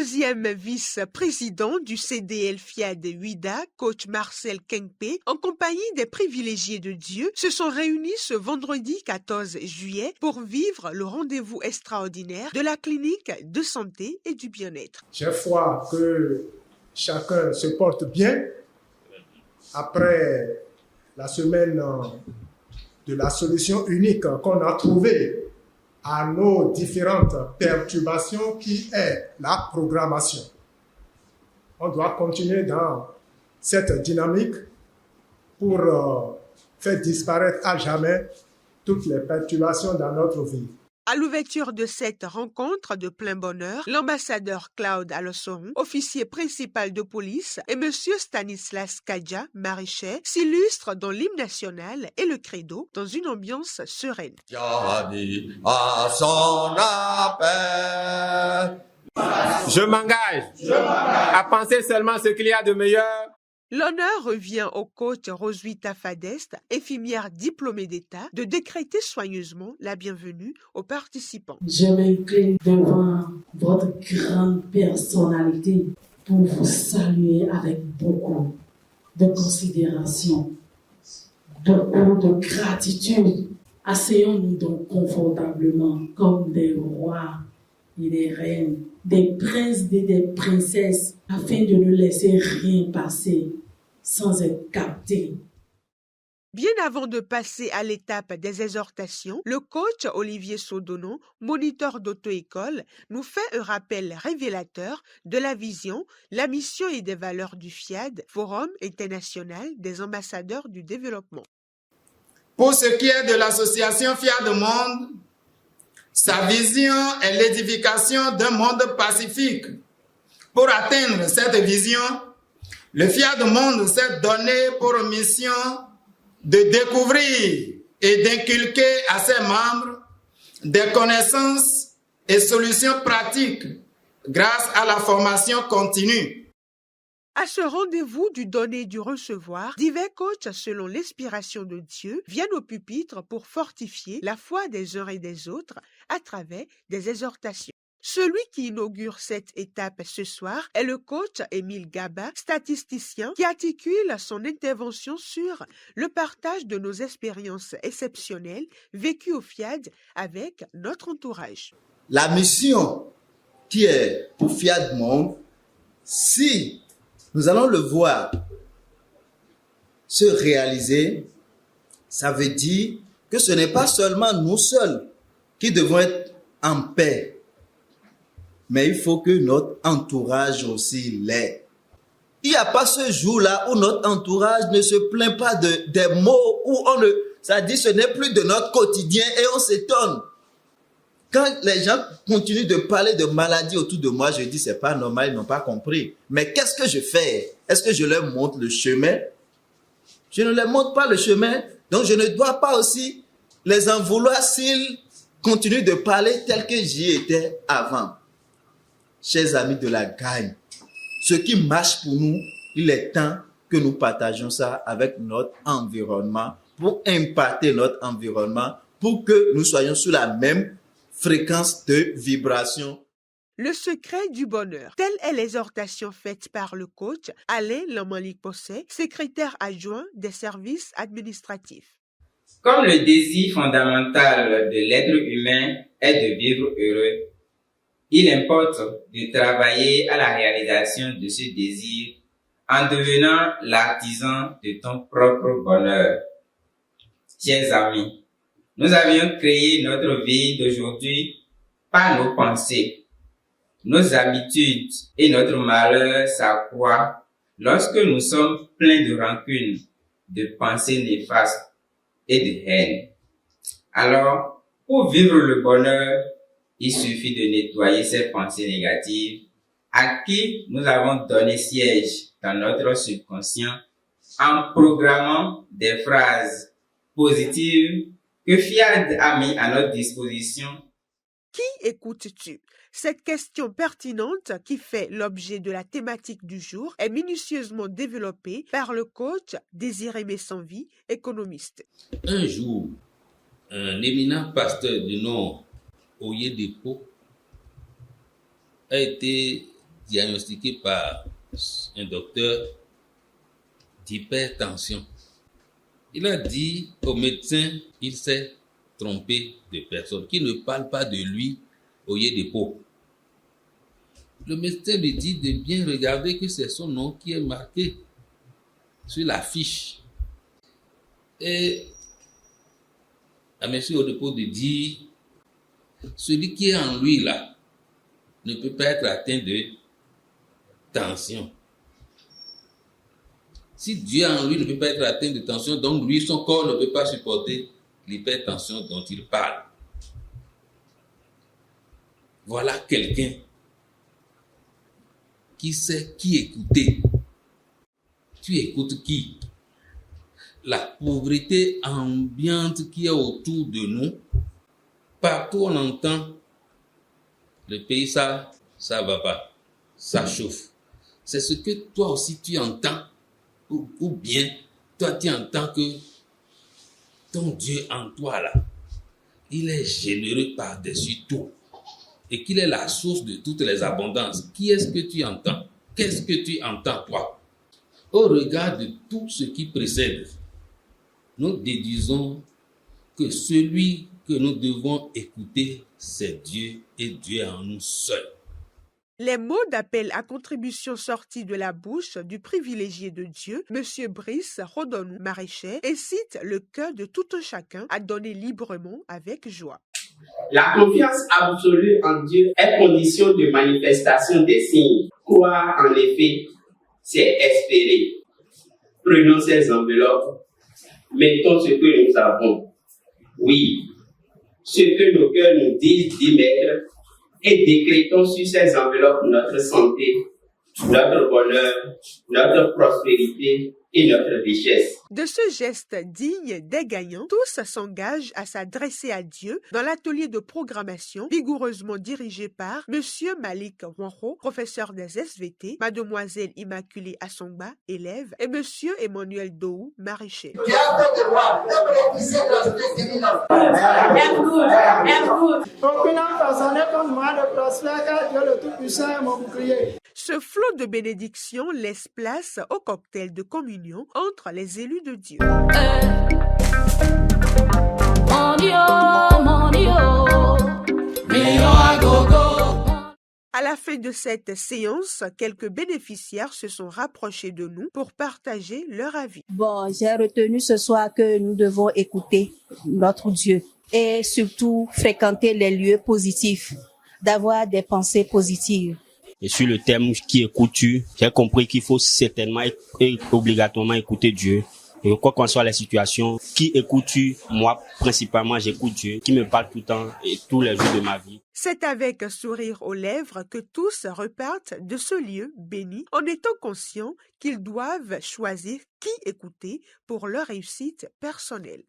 deuxième vice-président du CDL FIAD UIDA, coach Marcel Kengpe, en compagnie des privilégiés de Dieu, se sont réunis ce vendredi 14 juillet pour vivre le rendez-vous extraordinaire de la clinique de santé et du bien-être. J'ai foi que chacun se porte bien après la semaine de la solution unique qu'on a trouvée à nos différentes perturbations qui est la programmation. On doit continuer dans cette dynamique pour faire disparaître à jamais toutes les perturbations dans notre vie. À l'ouverture de cette rencontre de plein bonheur, l'ambassadeur Claude Alossoron, officier principal de police, et M. Stanislas Kadja, maraîcher, s'illustrent dans l'hymne national et le credo dans une ambiance sereine. Je m'engage à penser seulement ce qu'il y a de meilleur. L'honneur revient au coach Roswitha Fadest, infirmière diplômée d'État, de décréter soigneusement la bienvenue aux participants. Je m'incline devant votre grande personnalité pour vous saluer avec beaucoup de considération, beaucoup de gratitude. Asseyons-nous donc confortablement comme des rois et des reines, des princes et des princesses, afin de ne laisser rien passer sans être capté. Bien avant de passer à l'étape des exhortations, le coach Olivier Sodonon, moniteur d'auto-école, nous fait un rappel révélateur de la vision, la mission et des valeurs du FIAD, Forum international des ambassadeurs du développement. Pour ce qui est de l'association FIAD Monde, sa vision est l'édification d'un monde pacifique. Pour atteindre cette vision, le FIAD Monde s'est donné pour mission de découvrir et d'inculquer à ses membres des connaissances et solutions pratiques grâce à la formation continue. À ce rendez-vous du donner et du recevoir, divers coachs selon l'inspiration de Dieu viennent au pupitre pour fortifier la foi des uns et des autres à travers des exhortations. Celui qui inaugure cette étape ce soir est le coach Émile Gaba, statisticien, qui articule son intervention sur le partage de nos expériences exceptionnelles vécues au FIAD avec notre entourage. La mission qui est pour FIAD Monde, si nous allons le voir se réaliser, ça veut dire que ce n'est pas seulement nous seuls qui devons être en paix, mais il faut que notre entourage aussi l'ait. Il n'y a pas ce jour-là où notre entourage ne se plaint pas des mots, où ça dit ce n'est plus de notre quotidien et on s'étonne. Quand les gens continuent de parler de maladies autour de moi, je dis c'est pas normal, ils n'ont pas compris. Mais qu'est-ce que je fais? Est-ce que je leur montre le chemin? Je ne leur montre pas le chemin, donc je ne dois pas aussi les en vouloir s'ils continuent de parler tel que j'y étais avant. Chers amis de la gagne, ce qui marche pour nous, il est temps que nous partagions ça avec notre environnement pour impacter notre environnement, pour que nous soyons sur la même fréquence de vibration. Le secret du bonheur. Telle est l'exhortation faite par le coach Alain Lamalik-Possé, secrétaire adjoint des services administratifs. Comme le désir fondamental de l'être humain est de vivre heureux, il importe de travailler à la réalisation de ce désir en devenant l'artisan de ton propre bonheur. Chers amis, nous avions créé notre vie d'aujourd'hui par nos pensées. Nos habitudes et notre malheur s'accroît lorsque nous sommes pleins de rancune, de pensées néfastes et de haine. Alors, pour vivre le bonheur, il suffit de nettoyer ces pensées négatives à qui nous avons donné siège dans notre subconscient en programmant des phrases positives que FIAD a mis à notre disposition. Qui écoutes-tu? Cette question pertinente qui fait l'objet de la thématique du jour est minutieusement développée par le coach Désiré Messanvi, économiste. Un jour, un éminent pasteur du nom Oyedepo a été diagnostiqué par un docteur d'hypertension. Il a dit au médecin qu'il s'est trompé de personne, qu'il ne parle pas de lui au lieu des pots. Le médecin lui dit de bien regarder que c'est son nom qui est marqué sur la fiche. Et à M. Odepo de dire, celui qui est en lui là ne peut pas être atteint de tension. Si Dieu en lui ne peut pas être atteint de tension, donc lui, son corps ne peut pas supporter l'hypertension dont il parle. Voilà quelqu'un qui sait qui écouter. Tu écoutes qui? La pauvreté ambiante qui est autour de nous, partout on entend le pays, ça va pas, ça chauffe. C'est ce que toi aussi tu entends, ou bien toi tu entends que ton Dieu en toi là, il est généreux par-dessus tout et qu'il est la source de toutes les abondances. Qui est-ce que tu entends? Qu'est-ce que tu entends toi? Au regard de tout ce qui précède, nous déduisons que celui que nous devons écouter, c'est Dieu et Dieu en nous seuls. Les mots d'appel à contribution sortis de la bouche du privilégié de Dieu, M. Brice Rodonou Maraîcher, incitent le cœur de tout un chacun à donner librement avec joie. La confiance absolue en Dieu est condition de manifestation des signes. Croire, en effet, c'est espérer. Prenons ces enveloppes, mettons ce que nous avons. Oui, ce que nos cœurs nous disent d'y mettre, et décrétons sur ces enveloppes notre santé, notre bonheur, notre prospérité et notre richesse. De ce geste digne des gagnants, tous s'engagent à s'adresser à Dieu dans l'atelier de programmation vigoureusement dirigé par M. Malik Wanro, professeur des SVT, Mademoiselle Immaculée Assongba, élève, et M. Emmanuel Dou, maraîcher. Ce flot de bénédictions laisse place au cocktail de communion entre les élus de Dieu. À la fin de cette séance, quelques bénéficiaires se sont rapprochés de nous pour partager leur avis. Bon, j'ai retenu ce soir que nous devons écouter notre Dieu et surtout fréquenter les lieux positifs, d'avoir des pensées positives. Et sur le thème qui écoutes-tu, j'ai compris qu'il faut certainement et obligatoirement écouter Dieu. Et quoi qu'en soit la situation, qui écoutes-tu? Moi, principalement, j'écoute Dieu, qui me parle tout le temps et tous les jours de ma vie. C'est avec un sourire aux lèvres que tous repartent de ce lieu béni en étant conscients qu'ils doivent choisir qui écouter pour leur réussite personnelle.